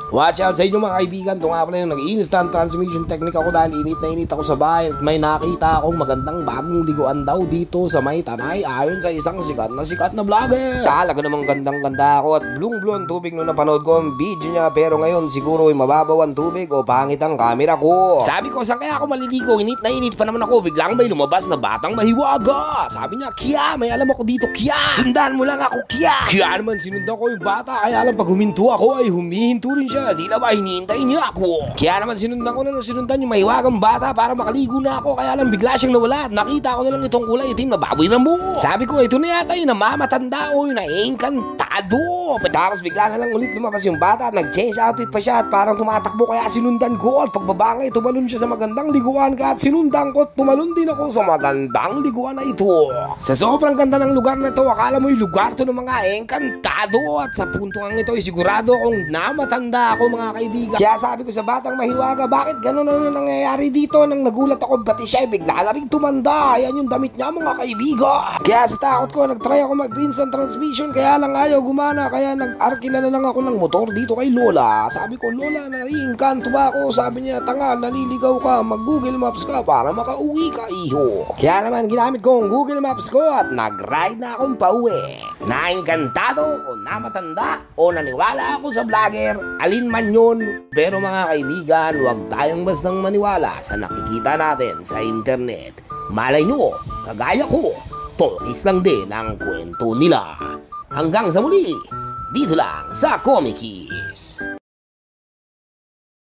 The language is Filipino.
Watch out sa inyo mga kaibigan. Ito nga pala yung nag-instant transmission technique ako dahil init na init ako sa bahay at may nakita akong magandang bagong liguan daw dito sa may Tanay ayon sa isang sikat na vlogger. Talaga namang gandang ganda ako at blue ang tubig nung napanood ko ang video niya, pero ngayon siguro ay mababaw ang tubig o pangit ang camera ko. Sabi ko, saan kaya ako maliligo? Init na init pa naman ako. Biglang may lumabas na batang mahiwaga. Sabi niya, Kia, may alam ako dito, Kia. Sundan mo lang ako, Kia. Kaya naman sinundan ko yung bata, kaya lang pag huminto ako ay humihinto rin siya. Di na ba hinihintay niya ako? Kaya naman sinundan ko na sinundan yung mahiwagang bata para makaligo na ako, kaya lang bigla siyang nawala at nakita ko na lang itong kulay itim na baboy na mo. Sabi ko, ito na yata yung namamatanda o yung na-engkantado. Tapos bigla na lang ulit lumabas yung bata at nag-change outfit pa siya at parang tumatakbo, kaya sinundan ko at pagbaba nga tumalon siya sa magandang liguan ka at sinundan ko at tumalon din ako sa magandang liguan na ito. Sa sobrang ganda ng lugar na ito, akala mo yung lugar to ng mga engkantado at sa punto nga ito ay sigurado akong namatanda ako mga kaibigan. Kaya sabi ko sa batang mahiwaga, bakit ganun na nangyayari dito? Nang nagulat ako, pati siya bigla na rin tumanda. Ayan yung damit niya mga kaibigan. Kaya sa takot ko, nagtry ako mag-instant transmission, kaya lang ayaw gumana. Kaya nag-arkila na lang ako ng motor dito kay Lola. Sabi ko, Lola, naiingkanto ba ako? Sabi niya, tanga, naliligaw ka, mag-Google Maps ka para makauwi ka, iho. Kaya naman ginamit ko ang Google Maps ko at nag-ride na akong pauwi. Naingkantado o namatanda o naniwala ako sa vlogger, alin man yun. Pero mga kaibigan, huwag tayong bastang maniwala sa nakikita natin sa internet. Malay nyo, kagaya ko, tokis lang din ang kwento nila. Hanggang sa muli, dito lang sa Comic Keys.